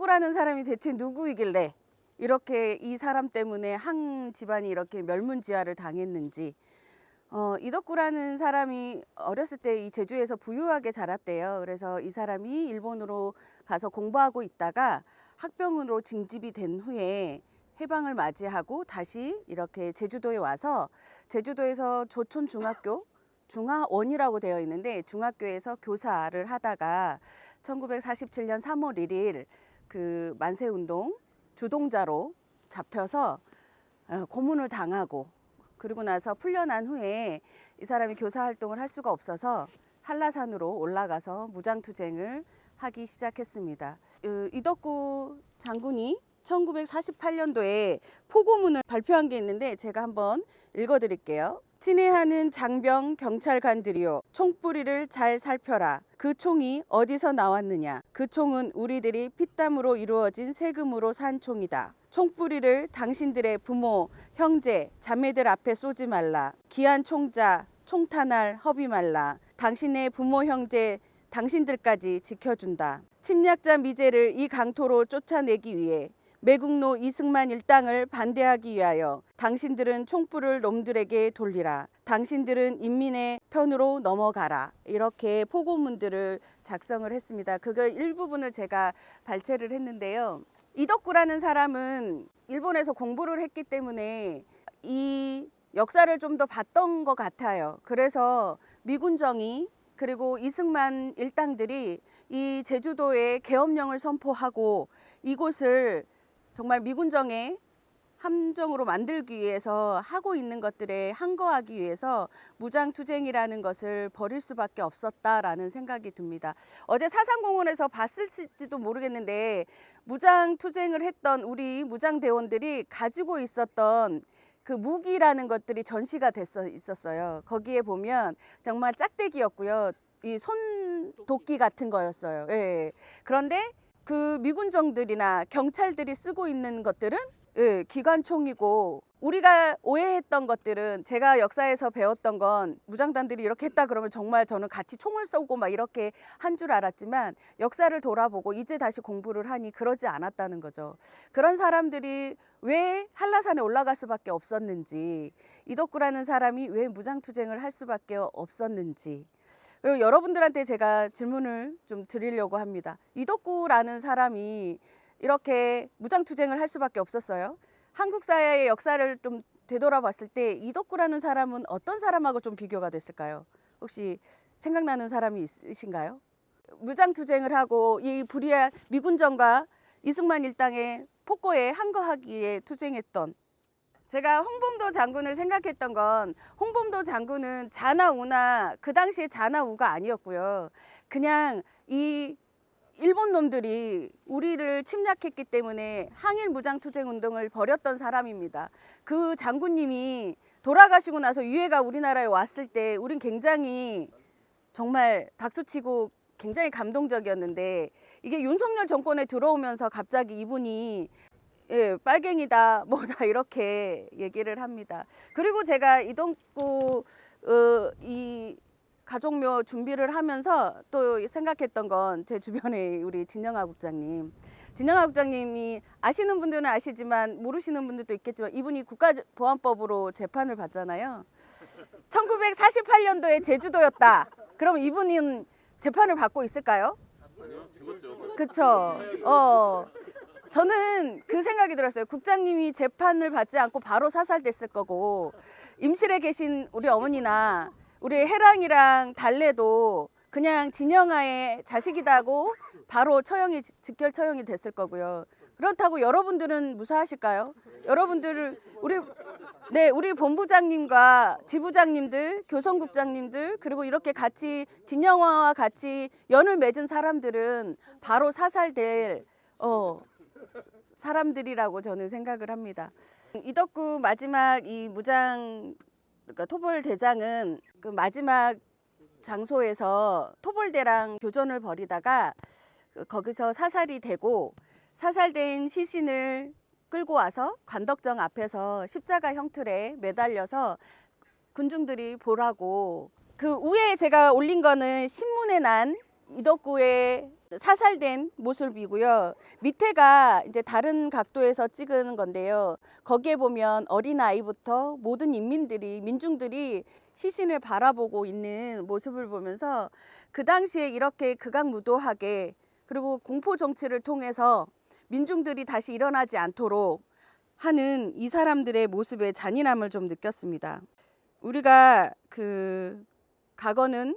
이덕구라는 사람이 대체 누구이길래 이렇게 이 사람 때문에 한 집안이 이렇게 멸문지화를 당했는지. 이덕구라는 사람이 어렸을 때 이 제주에서 부유하게 자랐대요. 그래서 이 사람이 일본으로 가서 공부하고 있다가 학병으로 징집이 된 후에 해방을 맞이하고 다시 이렇게 제주도에 와서 제주도에서 조촌중학교 중하원이라고 되어 있는데 중학교에서 교사를 하다가 1947년 3월 1일 그 만세운동 주동자로 잡혀서 고문을 당하고, 그리고 나서 풀려난 후에 이 사람이 교사 활동을 할 수가 없어서 한라산으로 올라가서 무장투쟁을 하기 시작했습니다. 이덕구 장군이 1948년도에 포고문을 발표한 게 있는데 제가 한번 읽어드릴게요. 친애하는 장병 경찰관들이여, 총뿌리를 잘 살펴라. 그 총이 어디서 나왔느냐? 그 총은 우리들이 피땀으로 이루어진 세금으로 산 총이다. 총뿌리를 당신들의 부모, 형제, 자매들 앞에 쏘지 말라. 귀한 총자, 총탄알 허비 말라. 당신의 부모, 형제, 당신들까지 지켜준다. 침략자 미제를 이 강토로 쫓아내기 위해 매국노 이승만 일당을 반대하기 위하여 당신들은 총불을 놈들에게 돌리라. 당신들은 인민의 편으로 넘어가라. 이렇게 포고문들을 작성을 했습니다. 그거 일부분을 제가 발췌를 했는데요. 이덕구라는 사람은 일본에서 공부를 했기 때문에 이 역사를 좀 더 봤던 것 같아요. 그래서 미군정이 그리고 이승만 일당들이 이 제주도에 계엄령을 선포하고 이곳을 정말 미군정의 함정으로 만들기 위해서 하고 있는 것들에 항거하기 위해서 무장투쟁이라는 것을 벌일 수밖에 없었다라는 생각이 듭니다. 어제 사상공원에서 봤을지도 모르겠는데 무장투쟁을 했던 우리 무장대원들이 가지고 있었던 그 무기라는 것들이 전시가 있었어요. 거기에 보면 정말 짝대기였고요. 이 손도끼 같은 거였어요. 예. 그런데 그 미군정들이나 경찰들이 쓰고 있는 것들은 기관총이고, 우리가 오해했던 것들은, 제가 역사에서 배웠던 건 무장단들이 이렇게 했다 그러면 정말 저는 같이 총을 쏘고 막 이렇게 한 줄 알았지만 역사를 돌아보고 이제 다시 공부를 하니 그러지 않았다는 거죠. 그런 사람들이 왜 한라산에 올라갈 수밖에 없었는지, 이덕구라는 사람이 왜 무장투쟁을 할 수밖에 없었는지, 그리고 여러분들한테 제가 질문을 좀 드리려고 합니다. 이덕구라는 사람이 이렇게 무장투쟁을 할 수밖에 없었어요. 한국 사회의 역사를 좀 되돌아봤을 때 이덕구라는 사람은 어떤 사람하고 좀 비교가 됐을까요? 혹시 생각나는 사람이 있으신가요? 무장투쟁을 하고 이 불의한 미군정과 이승만 일당의 폭거에 항거하기에 투쟁했던, 제가 홍범도 장군을 생각했던 건, 홍범도 장군은 자나우나 그 당시에 자나우가 아니었고요. 그냥 이 일본 놈들이 우리를 침략했기 때문에 항일 무장투쟁 운동을 벌였던 사람입니다. 그 장군님이 돌아가시고 나서 유해가 우리나라에 왔을 때 우린 굉장히 정말 박수치고 굉장히 감동적이었는데, 이게 윤석열 정권에 들어오면서 갑자기 이분이 빨갱이다 뭐다 이렇게 얘기를 합니다. 그리고 제가 이덕구 이 가족묘 준비를 하면서 또 생각했던 건, 제 주변에 우리 진영아 국장님, 진영아 국장님이 아시는 분들은 아시지만 모르시는 분들도 있겠지만 이분이 국가보안법으로 재판을 받잖아요. 1948년도에 제주도였다. 그럼 이분은 재판을 받고 있을까요? 아니요, 죽었죠. 그쵸. 저는 그 생각이 들었어요. 국장님이 재판을 받지 않고 바로 사살됐을 거고, 임실에 계신 우리 어머니나 우리 해랑이랑 달래도 그냥 진영아의 자식이다고 바로 직결 처형이 됐을 거고요. 그렇다고 여러분들은 무사하실까요? 여러분들을 우리 본부장님과 지부장님들, 교성국장님들, 그리고 이렇게 같이 진영아와 같이 연을 맺은 사람들은 바로 사살될 사람들이라고 저는 생각을 합니다. 이덕구 마지막 이 그러니까 토벌대장은 그 마지막 장소에서 토벌대랑 교전을 벌이다가 거기서 사살이 되고, 사살된 시신을 끌고 와서 관덕정 앞에서 십자가 형틀에 매달려서 군중들이 보라고, 그 위에 제가 올린 거는 신문에 난 이덕구의 사살된 모습이고요. 밑에가 이제 다른 각도에서 찍은 건데요. 거기에 보면 어린아이부터 모든 민중들이 시신을 바라보고 있는 모습을 보면서 그 당시에 이렇게 극악무도하게 그리고 공포 정치를 통해서 민중들이 다시 일어나지 않도록 하는 이 사람들의 모습의 잔인함을 좀 느꼈습니다. 우리가 그 과거는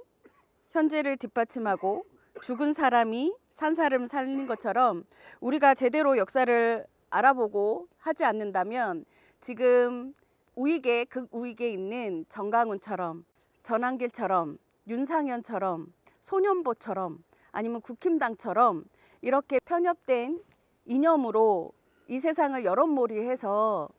현재를 뒷받침하고 죽은 사람이 산 사람을 살린 것처럼 우리가 제대로 역사를 알아보고 하지 않는다면 지금 극우익에 있는 정강훈처럼, 전한길처럼, 윤상현처럼, 소년보처럼 아니면 국힘당처럼 이렇게 편협된 이념으로 이 세상을 여론몰이해서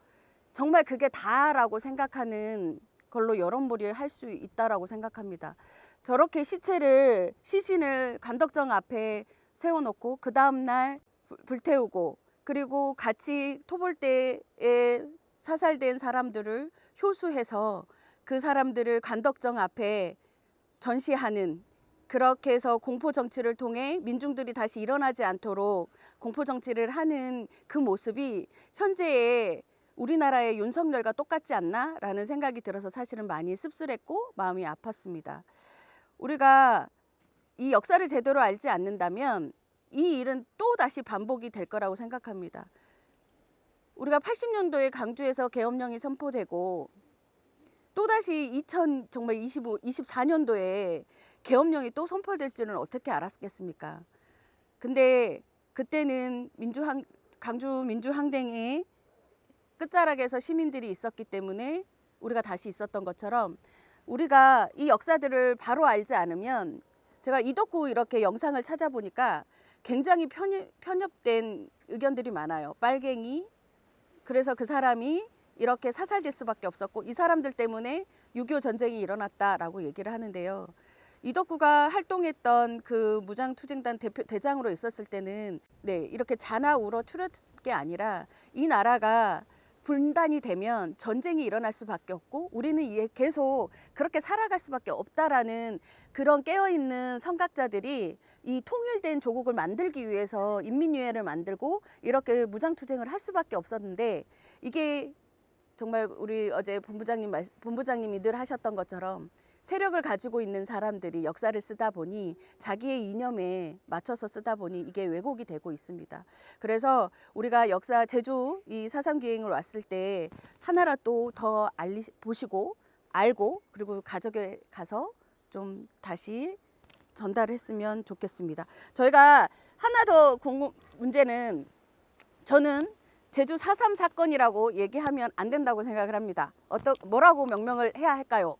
정말 그게 다라고 생각하는 걸로 여론몰이 할 수 있다라고 생각합니다. 저렇게 시신을 간덕정 앞에 세워놓고 그 다음날 불태우고 그리고 같이 토벌대에 사살된 사람들을 효수해서 그 사람들을 간덕정 앞에 전시하는 그렇게 해서 공포 정치를 통해 민중들이 다시 일어나지 않도록 공포 정치를 하는 그 모습이 현재의 우리나라의 윤석열과 똑같지 않나라는 생각이 들어서 사실은 많이 씁쓸했고 마음이 아팠습니다. 우리가 이 역사를 제대로 알지 않는다면 이 일은 또 다시 반복이 될 거라고 생각합니다. 우리가 80년도에 강주에서 계엄령이 선포되고 또다시 24년도에 계엄령이 또 선포될 줄은 어떻게 알았겠습니까? 근데 그때는 강주 민주항쟁의 끝자락에서 시민들이 있었기 때문에 우리가 다시 있었던 것처럼 우리가 이 역사들을 바로 알지 않으면 제가 이덕구 이렇게 영상을 찾아보니까 굉장히 편협된 의견들이 많아요. 빨갱이, 그래서 그 사람이 이렇게 사살될 수밖에 없었고 이 사람들 때문에 6.25 전쟁이 일어났다라고 얘기를 하는데요. 이덕구가 활동했던 그 무장투쟁단 대장으로 있었을 때는 이렇게 자나 우러 추렸을 게 아니라 이 나라가 분단이 되면 전쟁이 일어날 수밖에 없고 우리는 계속 그렇게 살아갈 수밖에 없다라는 그런 깨어있는 선각자들이 이 통일된 조국을 만들기 위해서 인민유해를 만들고 이렇게 무장투쟁을 할 수밖에 없었는데 이게 정말 우리 어제 본부장님이 늘 하셨던 것처럼 세력을 가지고 있는 사람들이 역사를 쓰다 보니 자기의 이념에 맞춰서 쓰다 보니 이게 왜곡이 되고 있습니다. 그래서 우리가 제주 이 4.3 기행을 왔을 때 하나라도 더 보시고 알고 그리고 가족에 가서 좀 다시 전달했으면 좋겠습니다. 저희가 하나 더 문제는 저는 제주 4.3 사건이라고 얘기하면 안 된다고 생각을 합니다. 뭐라고 명명을 해야 할까요?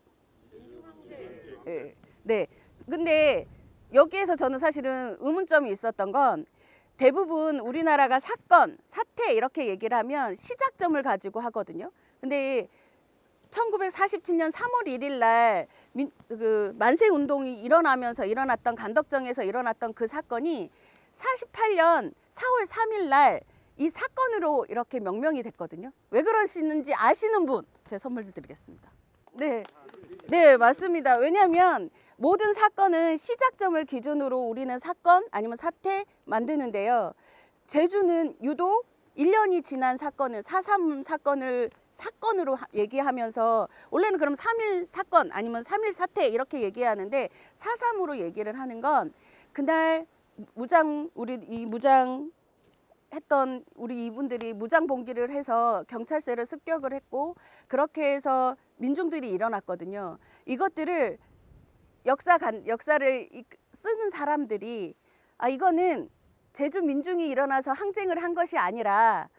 네. 근데 여기에서 저는 사실은 의문점이 있었던 건 대부분 우리나라가 사태 이렇게 얘기를 하면 시작점을 가지고 하거든요. 근데 1947년 3월 1일 날 그 만세 운동이 일어났던 간덕정에서 일어났던 그 사건이 48년 4월 3일 날 이 사건으로 이렇게 명명이 됐거든요. 왜 그러시는지 아시는 분 제 선물 드리겠습니다. 네, 맞습니다. 왜냐하면 모든 사건은 시작점을 기준으로 우리는 사건 아니면 사태 만드는데요. 제주는 유독 1년이 지난 사건을 4.3 사건으로 얘기하면서 원래는 그럼 3.1 사건 아니면 3.1 사태 이렇게 얘기하는데 4.3으로 얘기를 하는 건 그날 우리 이분들이 무장 봉기를 해서 경찰서를 습격을 했고 그렇게 해서 민중들이 일어났거든요. 이것들을 역사를 쓰는 사람들이 이거는 제주 민중이 일어나서 항쟁을 한 것이 아니라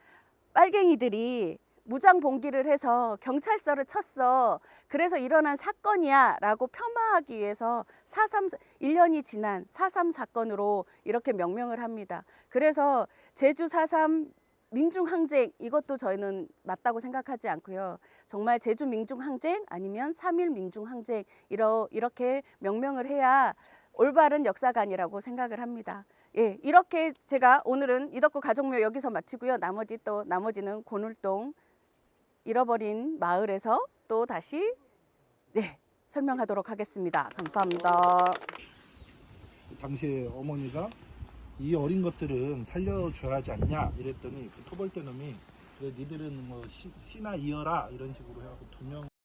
빨갱이들이 무장 봉기를 해서 경찰서를 쳤어. 그래서 일어난 사건이야 라고 폄하하기 위해서 1년이 지난 4.3 사건으로 이렇게 명명을 합니다. 그래서 제주 4.3 민중항쟁 이것도 저희는 맞다고 생각하지 않고요. 정말 제주 민중항쟁 아니면 3.1 민중항쟁 이렇게 명명을 해야 올바른 역사관이라고 생각을 합니다. 예, 이렇게 제가 오늘은 이덕구 가족묘 여기서 마치고요. 나머지는 고눌동 잃어버린 마을에서 또 다시 설명하도록 하겠습니다. 감사합니다. 당시에 어머니가 이 어린 것들은 살려줘야 하지 않냐 이랬더니 그 토벌대 놈이 그래 니들은 뭐 씨나 이어라 이런 식으로 해갖고 2명